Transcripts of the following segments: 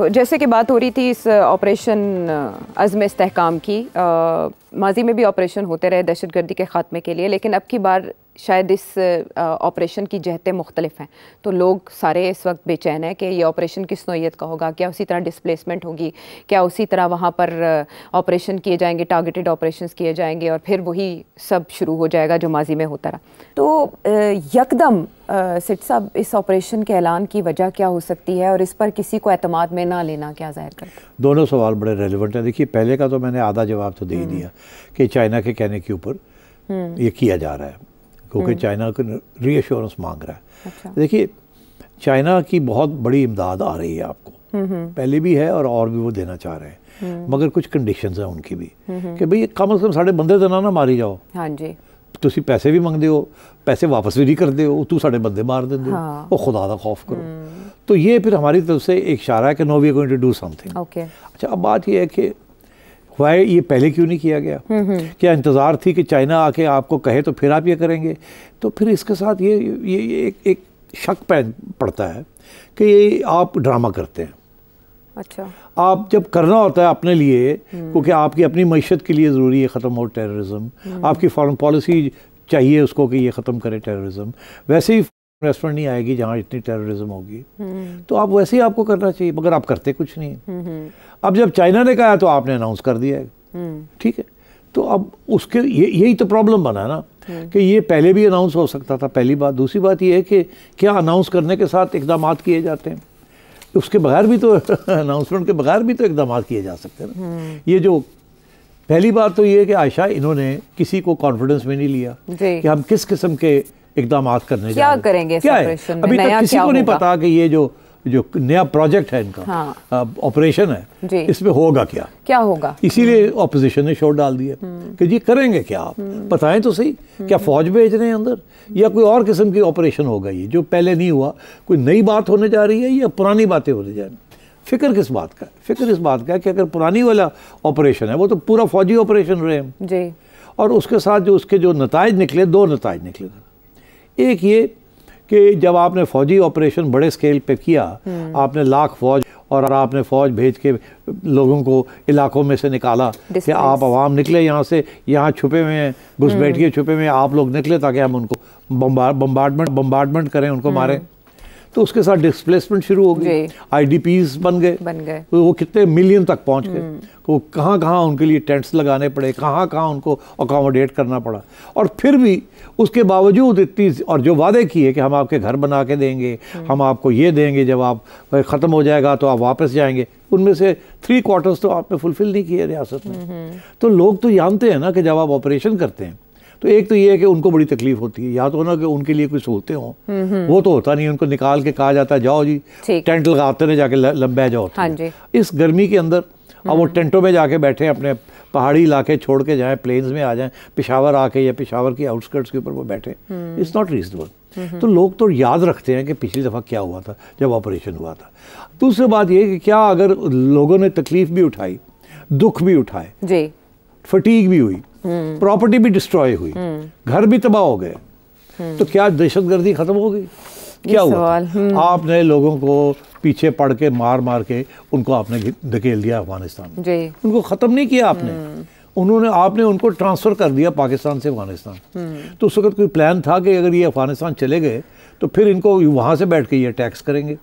जैसे कि बात हो रही थी इस ऑपरेशन अज़्म इस्तेहकाम की, माजी में भी ऑपरेशन होते रहे दहशतगर्दी के ख़ात्मे के लिए, लेकिन अब की बार शायद इस ऑपरेशन की जहतें मुख्तलिफ हैं, तो लोग सारे इस वक्त बेचैन हैं कि ये ऑपरेशन किस नौइयत का होगा, क्या उसी तरह डिस्प्लेसमेंट होगी, क्या उसी तरह वहाँ पर ऑपरेशन किए जाएंगे, टारगेटेड ऑपरेशंस किए जाएंगे और फिर वही सब शुरू हो जाएगा जो माजी में होता रहा। तो यकदम सिट साहब इस ऑपरेशन के ऐलान की वजह क्या हो सकती है और इस पर किसी को एतमाद में ना लेना क्या ज़ाहिर करता है? दोनों सवाल बड़े रेलिवेंट हैं। देखिए, पहले का तो मैंने आधा जवाब तो दे ही दिया कि चाइना के कहने के ऊपर ये किया जा रहा है, क्योंकि चाइना को रीअश्योरेंस मांग रहा है। अच्छा। देखिए, चाइना की बहुत बड़ी इमदाद आ रही है आपको, पहले भी है और भी वो देना चाह रहे हैं, मगर कुछ कंडीशंस हैं उनकी भी कि भाई कम से कम साढ़े बंदे तो ना मारी जाओ। हाँ जी, तुसी पैसे भी मंगते हो, पैसे वापस भी नहीं करते हो, तू साढ़े बंदे मार देते हो, वो खुदा दा खौफ करो। तो ये फिर हमारी तरफ से एक इशारा है कि no we are going to do something. अच्छा, अब बात ये है कि वाई ये पहले क्यों नहीं किया गया? क्या इंतज़ार थी कि चाइना आके आपको कहे तो फिर आप ये करेंगे? तो फिर इसके साथ ये एक शक पड़ता है कि ये आप ड्रामा करते हैं। अच्छा, आप जब करना होता है अपने लिए, क्योंकि आपकी अपनी मईशत के लिए ज़रूरी है ख़त्म हो टेररिज्म, आपकी फॉरेन पॉलिसी चाहिए उसको कि ये ख़त्म करे टेररिज्म, वैसे ही इन्वेस्टमेंट नहीं आएगी जहाँ इतनी टेररिज्म होगी, तो आप वैसे ही आपको करना चाहिए, मगर आप करते कुछ नहीं। अब जब चाइना ने कहा तो आपने अनाउंस कर दिया है, ठीक है। तो अब उसके यही तो प्रॉब्लम बना ना कि ये पहले भी अनाउंस हो सकता था, पहली बात। दूसरी बात ये है कि क्या अनाउंस करने के साथ इकदाम किए जाते हैं, उसके बगैर भी तो अनाउंसमेंट के बगैर भी तो इकदाम किए जा सकते हैं ना। ये जो पहली बात तो ये है कि आयशा इन्होंने किसी को कॉन्फिडेंस में नहीं लिया कि हम किस किस्म के इकदाम करने क्या करेंगे, क्या है अभी तक किसी को नहीं पता कि ये जो नया प्रोजेक्ट है इनका, ऑपरेशन है, इसमें होगा क्या होगा। इसीलिए ऑपोजिशन ने शोर डाल दिया कि जी करेंगे क्या, आप बताएं तो सही, क्या फौज भेज रहे हैं अंदर या कोई और किस्म की ऑपरेशन होगा, ये जो पहले नहीं हुआ, कोई नई बात होने जा रही है या पुरानी बातें होने जा रही हैं? फिक्र किस बात का है? फिक्र इस बात का है कि अगर पुरानी वाला ऑपरेशन है वो तो पूरा फौजी ऑपरेशन रहे हैं जी, और उसके साथ जो उसके जो नताइज निकले, दो नताइज निकले थे। एक ये कि जब आपने फौजी ऑपरेशन बड़े स्केल पे किया, आपने लाख फौज और आपने फौज भेज के लोगों को इलाकों में से निकाला कि आप आवाम निकले यहाँ से, यहाँ छुपे हुए हैं, घुस बैठिए छुपे हुए, आप लोग निकले ताकि हम उनको बम्बार्डमेंट करें, उनको मारें। तो उसके साथ डिस्प्लेसमेंट शुरू हो गई, आईडीपीज बन गए, तो वो कितने मिलियन तक पहुंच गए, तो कहाँ कहाँ उनके लिए टेंट्स लगाने पड़े, कहाँ कहाँ उनको अकोमोडेट करना पड़ा। और फिर भी उसके बावजूद इतनी, और जो वादे किए कि हम आपके घर बना के देंगे, हम आपको ये देंगे, जब आप ख़त्म हो जाएगा तो आप वापस जाएंगे, उनमें से 3/4 तो आपने फुलफिल नहीं किए रियासत में। तो लोग तो जानते हैं ना कि जब आप ऑपरेशन करते हैं तो एक तो ये है कि उनको बड़ी तकलीफ होती है, या तो ना कि उनके लिए कोई सहूलतें हों, वो तो होता नहीं, उनको निकाल के कहा जाता है जाओ जी टेंट लगाते रहे, जाके लंबे जाओ। हाँ जी। इस गर्मी के अंदर अब वो टेंटों में जाके बैठे, अपने पहाड़ी इलाके छोड़ के जाएं, प्लेन्स में आ जाएं, पेशावर आके या पेशावर की आउटस्कर्ट्स के ऊपर वो बैठे, इट्स नॉट रीजनेबल। तो लोग तो याद रखते हैं कि पिछली दफ़ा क्या हुआ था जब ऑपरेशन हुआ था। दूसरी बात ये कि क्या अगर लोगों ने तकलीफ भी उठाई, दुख भी उठाए जी, फटीग भी हुई, प्रॉपर्टी भी डिस्ट्रॉय हुई, घर भी तबाह हो गए, तो क्या दहशतगर्दी खत्म हो गई? क्या हुआ? आपने लोगों को पीछे पड़ के मार के उनको आपने धकेल दिया अफगानिस्तान, उनको खत्म नहीं किया आपने, आपने उनको ट्रांसफर कर दिया पाकिस्तान से अफगानिस्तान। तो उस वक्त कोई प्लान था कि अगर ये अफगानिस्तान चले गए तो फिर इनको वहां से बैठ के ये अटैक्स करेंगे?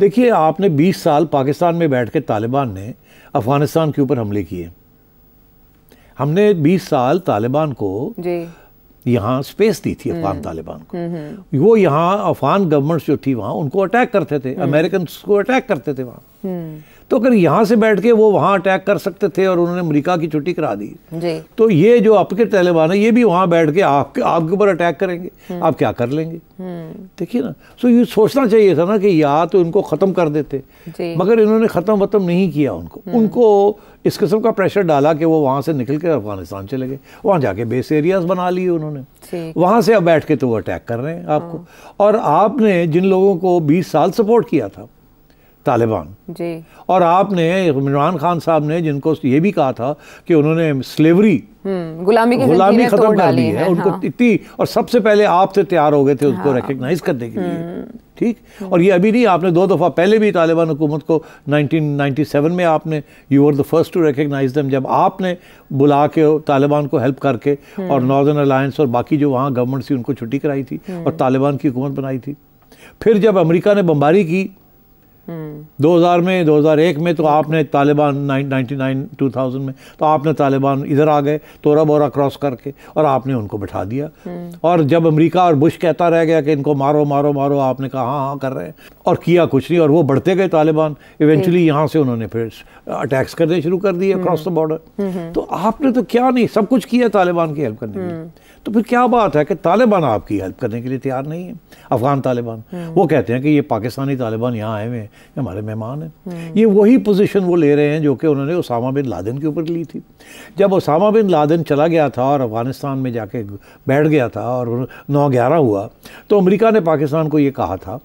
देखिए, आपने 20 साल पाकिस्तान में बैठ के तालिबान ने अफगानिस्तान के ऊपर हमले किए। हमने 20 साल तालिबान को यहाँ स्पेस दी थी, अफगान तालिबान को। वो यहाँ अफगान गवर्नमेंट जो थी वहाँ उनको अटैक करते थे, अमेरिकन को अटैक करते थे वहाँ। तो अगर यहाँ से बैठ के वो वहाँ अटैक कर सकते थे और उन्होंने अमेरिका की छुट्टी करा दी, तो ये जो आपके तालिबान है ये भी वहाँ बैठ के आपके ऊपर अटैक करेंगे, आप क्या कर लेंगे? देखिए ना, सो ये सोचना चाहिए था ना कि या तो इनको ख़त्म कर देते, मगर इन्होंने ख़त्म नहीं किया उनको इस किस्म का प्रेशर डाला कि वो वहाँ से निकल के अफगानिस्तान चले गए, वहाँ जाके बेस एरियाज बना लिए उन्होंने, वहाँ से अब बैठ के तो वो अटैक कर रहे हैं आपको। और आपने जिन लोगों को 20 साल सपोर्ट किया था, तालिबान जी। और आपने इमरान खान साहब ने जिनको ये भी कहा था कि उन्होंने स्लेवरी गुलामी खत्म कर दी है उनको, हाँ। इतनी, और सबसे पहले आप से तैयार हो गए थे उसको रिकग्नाइज करने के लिए, ठीक। और ये अभी नहीं, आपने 2 दफ़ा पहले भी तालिबान हुकूमत को 1997 में आपने, you were the first to recognise them, जब आपने बुला के तालिबान को हेल्प करके और नॉर्दर्न अलायंस और बाकी जो वहाँ गवर्नमेंट थी उनको छुट्टी कराई थी और तालिबान की हुकूमत बनाई थी। फिर जब अमेरिका ने बमबारी की 2000 में, 2001 में, तो आपने तालिबान 99-2000 में, तो आपने तालिबान इधर आ गए तोरा बोरा क्रॉस करके और आपने उनको बिठा दिया। और जब अमेरिका और बुश कहता रह गया कि इनको मारो मारो मारो, आपने कहा हाँ हाँ कर रहे हैं, और किया कुछ नहीं, और वो बढ़ते गए तालिबान। इवेंचुअली यहाँ से उन्होंने फिर अटैक्स करने शुरू कर दिए क्रॉस द बॉर्डर। तो आपने तो क्या नहीं, सब कुछ किया तालिबान की हेल्प करने के लिए। तो फिर क्या बात है कि तालिबान आपकी हेल्प करने के लिए तैयार नहीं है? अफगान तालिबान वो कहते हैं कि ये पाकिस्तानी तालिबान यहाँ आए हुए हैं, हमारे मेहमान हैं। ये वही पोजीशन वो ले रहे हैं जो कि उन्होंने उसामा बिन लादेन के ऊपर ली थी। जब उसामा बिन लादेन चला गया था और अफगानिस्तान में जाके बैठ गया था और 9/11 हुआ, तो अमेरिका ने पाकिस्तान को ये कहा था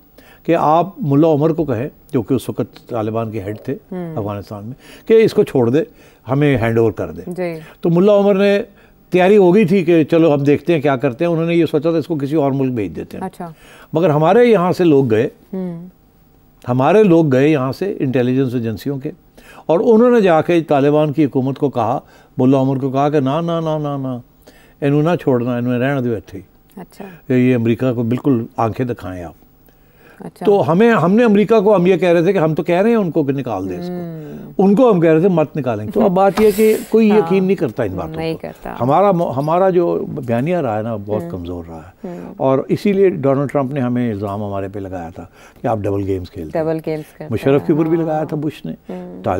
कि आप मुल्ला उमर को कहें, जो कि उस वक्त तालिबान के हेड थे अफगानिस्तान में, कि इसको छोड़ दे, हमें हैंड ओवर कर दे। तो मुल्ला उमर ने तैयारी हो गई थी कि चलो अब देखते हैं क्या करते हैं। उन्होंने ये सोचा था इसको किसी और मुल्क भेज देते हैं। अच्छा। मगर हमारे यहाँ से लोग गए, हमारे लोग गए यहाँ से इंटेलिजेंस एजेंसियों के, और उन्होंने जाके तालिबान की हुकूमत को कहा, मुल्ला उमर को कहा कि ना ना ना ना ना, इन्हों ना छोड़ना, इन्होंने रहना दो इत्थे। अच्छा। ये अमेरिका को बिल्कुल आंखें दिखाएं आप। अच्छा। तो हमने अमेरिका को, हम ये कह रहे थे कि हम तो कह रहे हैं उनको कि निकाल दें इसको, उनको हम कह रहे थे मत निकालेंगे। तो अब बात यह कि कोई यकीन नहीं करता इन बातों नहीं को। करता। हमारा जो बयानिया रहा है ना, बहुत कमज़ोर रहा है, और इसीलिए डोनाल्ड ट्रंप ने हमें इल्ज़ाम हमारे पे लगाया था कि आप डबल गेम्स खेलते हैं। मुशर्रफ के ऊपर भी लगाया था बुश ने,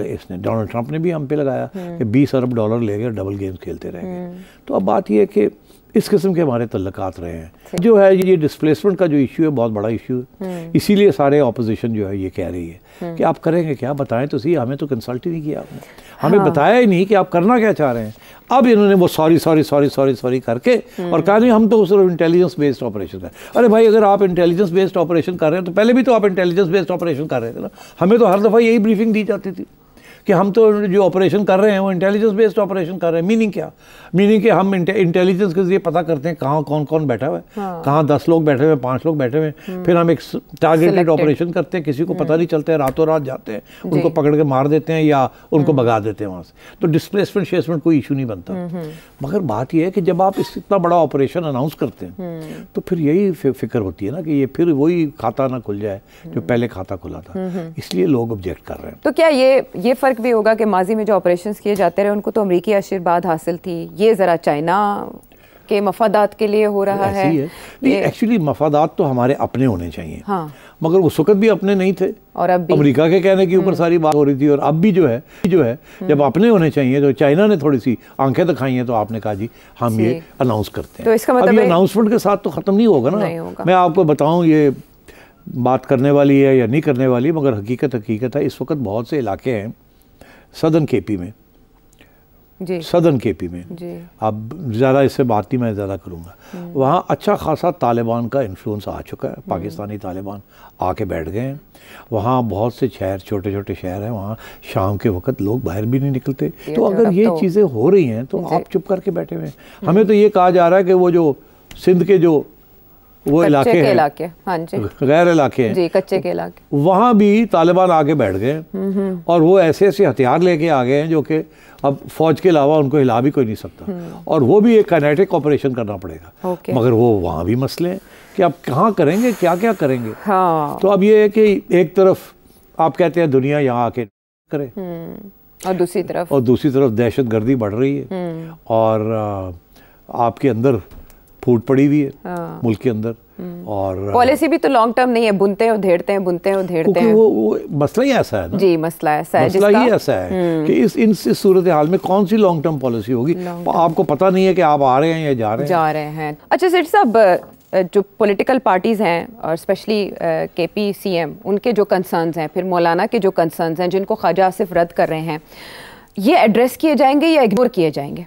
इसने, डोनाल्ड ट्रंप ने भी हम पे लगाया कि 20 अरब डॉलर ले गए, डबल गेम्स खेलते रह गए। तो अब बात यह है कि इस किस्म के हमारे तल्लकात रहे हैं। जो है ये डिस्प्लेसमेंट का जो इशू है, बहुत बड़ा इशू है। इसीलिए सारे ऑपोजिशन जो है ये कह रही है कि आप करेंगे क्या, बताएं तो सही, हमें तो कंसल्ट ही नहीं किया आपने, हमें बताया ही नहीं कि आप करना क्या चाह रहे हैं। अब इन्होंने वो sorry sorry sorry sorry sorry करके और कहा नहीं हम तो सिर्फ इंटेलिजेंस बेस्ड ऑपरेशन कर। अरे भाई, अगर आप इंटेलिजेंस बेस्ड ऑपरेशन कर रहे हैं तो पहले भी तो आप इंटेलिजेंस बेस्ड ऑपरेशन कर रहे थे ना। हमें तो हर दफ़ा यही ब्रीफिंग दी जाती थी कि हम तो जो ऑपरेशन कर रहे हैं वो इंटेलिजेंस बेस्ड ऑपरेशन कर रहे हैं। मीनिंग क्या? मीनिंग कि हम इंटेलिजेंस के जरिए पता करते हैं कहाँ कौन कौन बैठा हुआ है, कहाँ 10 लोग बैठे हुए, 5 लोग बैठे हुए, फिर हम एक टारगेटेड ऑपरेशन करते हैं, किसी को पता नहीं चलता है, रातों रात जाते हैं, उनको पकड़ के मार देते हैं या उनको भगा देते हैं वहाँ से। तो डिस्प्लेसमेंट शेसमेंट कोई इशू नहीं बनता। मगर बात यह है कि जब आप इतना बड़ा ऑपरेशन अनाउंस करते हैं तो फिर यही फिक्र होती है ना कि ये फिर वही खाता ना खुल जाए जो पहले खाता खुला था। इसलिए लोग ऑब्जेक्ट कर रहे हैं। तो क्या ये फर्क भी होगा कि माजी में जो ऑपरेशंस किए जाते रहे उनको तो अमेरिकी आशीर्वाद हासिल थी, ये ज़रा चाइना के मफादात के लिए हो रहा है? एक्चुअली मफादात तो हमारे अपने होने चाहिए। हाँ। मगर उस वक्त भी अपने नहीं थे, और अब भी अमेरिका के कहने के ऊपर सारी बात हो रही थी। और अब भी जो है जब अपने होने चाहिए, तो चाइना ने थोड़ी सी आंखें दिखाई हैं, तो आपने कहा जी हम ये अनाउंस करते हैं। तो इसका मतलब अनाउंसमेंट के साथ तो ख़त्म नहीं होगा ना। मैं आपको बताऊँ, ये बात करने वाली है या नहीं करने वाली, मगर हकीकत है। इस वक्त बहुत से इलाके हैं सदर्न केपी में, सदर्न केपी में, अब ज़्यादा इससे बात नहीं मैं ज़्यादा करूँगा, वहाँ अच्छा खासा तालिबान का इन्फ्लुएंस आ चुका है। पाकिस्तानी तालिबान आके बैठ गए हैं वहाँ। बहुत से शहर, छोटे छोटे शहर हैं वहाँ, शाम के वक्त लोग बाहर भी नहीं निकलते। तो अगर ये चीज़ें हो रही हैं तो आप चुप करके बैठे हुए हैं। हमें तो ये कहा जा रहा है कि वो जो सिंध के जो वो इलाके हैं, हाँ जी, गैर इलाके हैं जी, कच्चे के इलाके, वहाँ भी तालिबान आके बैठ गए और वो ऐसे ऐसे हथियार लेके आ गए हैं जो कि अब फौज के अलावा उनको हिला भी कोई नहीं सकता। और वो भी एक काइनेटिक ऑपरेशन करना पड़ेगा। मगर वो वहाँ भी मसले हैं कि आप कहाँ करेंगे, क्या क्या करेंगे। हाँ। तो अब ये है कि एक तरफ आप कहते हैं दुनिया यहाँ आके करे, और दूसरी तरफ दहशत गर्दी बढ़ रही है और आपके अंदर फूट पड़ी हुई है मुल्क के अंदर। और पॉलिसी भी तो लॉन्ग टर्म नहीं है, बुनते हैं उधेड़ते हैं, बुनते हैं उधेड़ते हैं। वो मसला ही ऐसा है ना जी, मसला ऐसा है, मसला ही ऐसा है कि इस सूरत हाल में कौन सी लॉन्ग टर्म पॉलिसी होगी, आपको पता नहीं है कि आप आ रहे हैं या जा रहे हैं। अच्छा सेठ साहब, जो पॉलिटिकल पार्टीज़ हैं और स्पेशली केपी सीएम, उनके जो कंसर्न्स हैं, फिर मौलाना के जो कंसर्न्स हैं जिनको ख्वाजा आसिफ रद्द कर रहे हैं, ये एड्रेस किए जाएंगे या इग्नोर किए जाएंगे?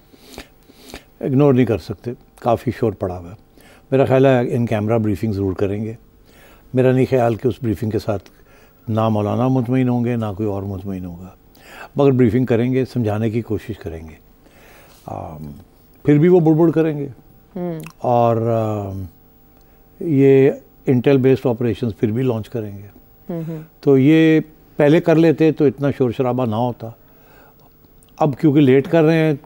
इग्नोर नहीं कर सकते, काफ़ी शोर पड़ा हुआ है। मेरा ख्याल है इन कैमरा ब्रीफिंग ज़रूर करेंगे। मेरा नहीं ख्याल कि उस ब्रीफिंग के साथ ना मौलाना मुतमईन होंगे ना कोई और मुतमईन होगा, मगर ब्रीफिंग करेंगे, समझाने की कोशिश करेंगे। फिर भी वो बुड़बुड़ करेंगे और ये इंटेल बेस्ड ऑपरेशंस फिर भी लॉन्च करेंगे। तो ये पहले कर लेते तो इतना शोर शराबा ना होता। अब क्योंकि लेट कर रहे हैं,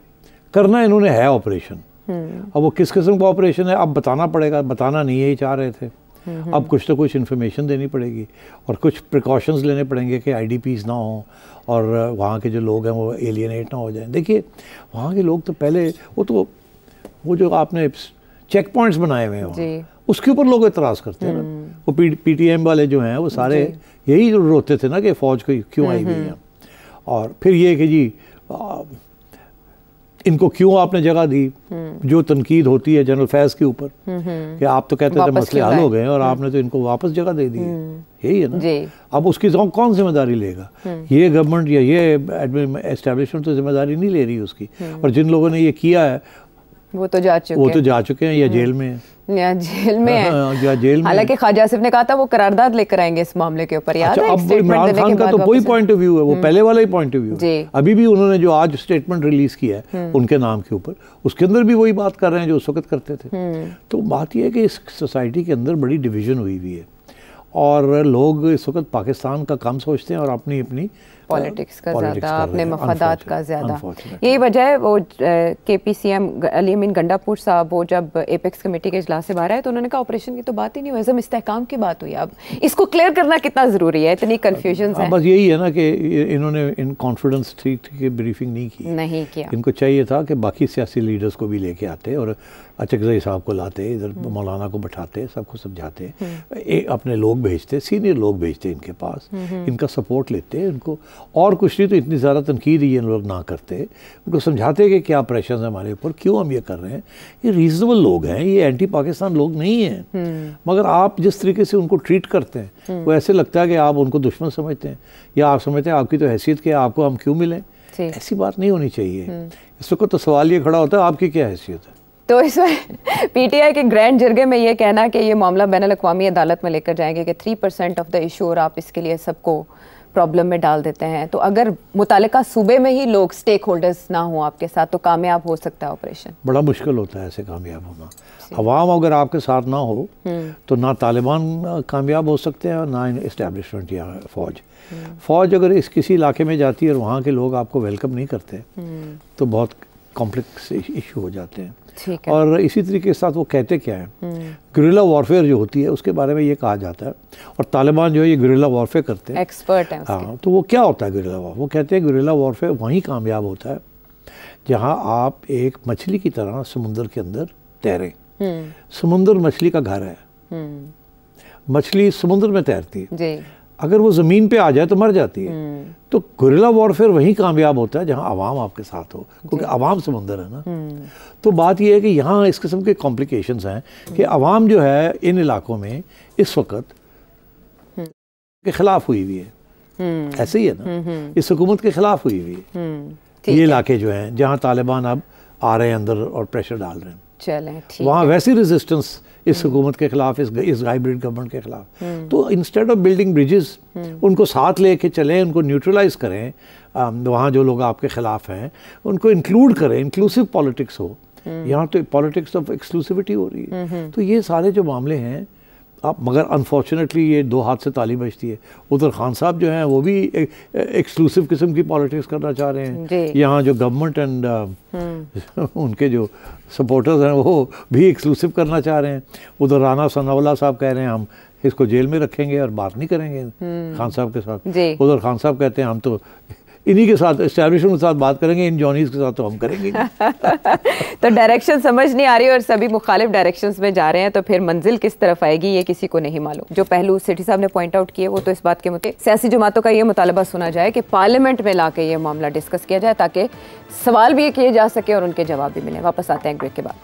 करना इन्होंने है ऑपरेशन, अब वो किस किस्म का ऑपरेशन है अब बताना पड़ेगा, बताना नहीं यही चाह रहे थे। अब कुछ तो कुछ इन्फॉर्मेशन देनी पड़ेगी और कुछ प्रिकॉशंस लेने पड़ेंगे कि आईडीपीज़ ना हो और वहाँ के जो लोग हैं वो एलियनेट ना हो जाएं। देखिए वहाँ के लोग तो पहले वो जो आपने चेक पॉइंट्स बनाए हुए हैं उसके ऊपर लोग एतराज़ करते हैं ना। वो पीटीएम वाले जो हैं वो सारे यही रोते थे ना कि फ़ौज क्यों आई हुई है, और फिर ये कि जी इनको क्यों आपने जगह दी। जो तनकीद होती है जनरल फैज़ के ऊपर कि आप तो कहते थे मसले हल हो गए और आपने तो इनको वापस जगह दे दी है, यही है ना। अब उसकी कौन जिम्मेदारी लेगा? ये गवर्नमेंट या ये एस्टेब्लिशमेंट तो जिम्मेदारी नहीं ले रही उसकी। और जिन लोगों ने ये किया है वो तो जा चुके हैं या जेल में या जेल में है। हालांकि ख्वाजा आसिफ ने कहा था वो करारदाद लेकर आएंगे इस मामले के ऊपर। याद है अब इमरान खान का तो वही पॉइंट ऑफ व्यू है, वो पहले वाला ही पॉइंट ऑफ व्यू है। अभी भी उन्होंने जो आज स्टेटमेंट रिलीज किया है उनके नाम के ऊपर, उसके अंदर भी वही बात कर रहे हैं जो उस वक्त करते थे। तो बात यह है कि इस सोसाइटी के अंदर बड़ी डिवीजन हुई हुई है और लोग इस वक्त पाकिस्तान का कम सोचते हैं और अपनी अपनी पॉलिटिक्स का ज़्यादा, अपने मफादात का ज़्यादा। यही वजह है वो KPCM अली अमीन गंडापुर साहब वो जब एपेक्स कमेटी के इजलास से बाहर आए तो उन्होंने कहा ऑपरेशन की तो बात ही नहीं हुई, इज़्म इस्तेहकाम की बात हुई। अब इसको क्लियर करना कितना ज़रूरी है, इतनी कन्फ्यूजन है। बस यही है ना कि इन्होंने इन कॉन्फिडेंस ठीक ब्रीफिंग नहीं किया। इनको चाहिए था कि बाकी सियासी लीडर्स को भी लेके आते और अचकज़ई साहब को लाते, इधर मौलाना को बैठाते, सबको समझाते, अपने लोग भेजते, सीनियर लोग भेजते इनके पास, इनका सपोर्ट लेते, इनको और कुछ नहीं तो इतनी ज़्यादा तनकीद ये लोग ना करते, उनको समझाते कि क्या प्रेशर है हमारे ऊपर, क्यों हम ये कर रहे हैं। ये रीजनेबल लोग हैं, ये एंटी पाकिस्तान लोग नहीं हैं, मगर आप जिस तरीके से उनको ट्रीट करते हैं वो ऐसे लगता है कि आप उनको दुश्मन समझते हैं या आप समझते हैं आपकी तो हैसियत क्या है, आपको हम क्यों मिलें। ऐसी बात नहीं होनी चाहिए। इस वक्त तो सवाल ये खड़ा होता है आपकी क्या हैसियत है। तो इसमें PTI के ग्रैंड जरगे में ये कहना कि ये मामला बैनुल-अक़वामी अदालत में लेकर जाएंगे कि 3% ऑफ द इशू और आप इसके लिए सबको प्रॉब्लम में डाल देते हैं। तो अगर मुतालिका सूबे में ही लोग स्टेक होल्डर्स ना हो आपके साथ तो कामयाब हो सकता है ऑपरेशन? बड़ा मुश्किल होता है ऐसे कामयाब होना। अवाम अगर आपके साथ ना हो तो ना तालिबान कामयाब हो सकते हैं और ना इस्टेब्लिशमेंट या फ़ौज अगर किसी इलाके में जाती है और वहाँ के लोग आपको वेलकम नहीं करते तो बहुत कॉम्प्लेक्स इशू हो जाते हैं। और इसी तरीके के साथ वो कहते क्या है, गुरिल्ला वॉरफेयर जो होती है उसके बारे में ये कहा जाता है और तालिबान जो है ये गुरिल्ला वॉरफेयर करते हैं, एक्सपर्ट हैं। हाँ, तो वो क्या होता है गुरिल्ला वॉरफेयर? वो कहते हैं गुरिल्ला वॉरफेयर वहीं कामयाब होता है जहाँ आप एक मछली की तरह समुद्र के अंदर तैरें। समुद्र मछली का घर है, मछली समुद्र में तैरती है, अगर वो ज़मीन पे आ जाए तो मर जाती है। तो गुरिल्ला वॉरफेयर वहीं कामयाब होता है जहां आवाम आपके साथ हो, क्योंकि आवाम समंदर है ना। तो बात यह है कि यहाँ इस किस्म के कॉम्प्लिकेशंस हैं कि आवाम जो है इन इलाकों में इस वक्त के खिलाफ हुई हुई है। ऐसे ही है ना, इस हुकूमत के खिलाफ हुई हुई है। ये इलाके जो हैं जहाँ तालिबान अब आ रहे हैं अंदर और प्रेशर डाल रहे हैं, वहाँ वैसी रेजिस्टेंस इस हुकूमत के खिलाफ, इस हाइब्रिड गवर्नमेंट के खिलाफ। तो इंस्टेड ऑफ बिल्डिंग ब्रिजेस उनको साथ लेके चलें, उनको न्यूट्रलाइज करें, वहाँ जो लोग आपके खिलाफ हैं उनको इंक्लूड करें, इंक्लूसिव पॉलिटिक्स हो। यहाँ तो पॉलिटिक्स ऑफ एक्सक्लूसिविटी हो रही है। तो ये सारे जो मामले हैं आप, मगर अनफॉर्चुनेटली ये दो हाथ से ताली बजती है। उधर खान साहब जो हैं वो भी एक्सक्लूसिव किस्म की पॉलिटिक्स करना चाह रहे हैं, यहाँ जो गवर्नमेंट एंड उनके जो सपोर्टर्स हैं वो भी एक्सक्लूसिव करना चाह रहे हैं। उधर राना सनाउल्लाह साहब कह रहे हैं हम इसको जेल में रखेंगे और बात नहीं करेंगे खान साहब के साथ। उधर खान साहब कहते हैं हम तो इन्हीं के साथ, एस्टैब्लिशमेंट के साथ बात करेंगे, इन जॉनीज़ के साथ तो हम करेंगे। तो डायरेक्शन समझ नहीं आ रही और सभी मुखालिफ डायरेक्शंस में जा रहे हैं, तो फिर मंजिल किस तरफ आएगी ये किसी को नहीं मालूम। जो पहलू सेठी साहब ने पॉइंट आउट किए वो तो इस बात के मुताबिक सियासी जमातों का ये मुतालबा सुना जाए कि पार्लियामेंट में ला के ये मामला डिस्कस किया जाए ताकि सवाल भी किए जा सके और उनके जवाब भी मिले। वापस आते हैं ब्रेक के बाद।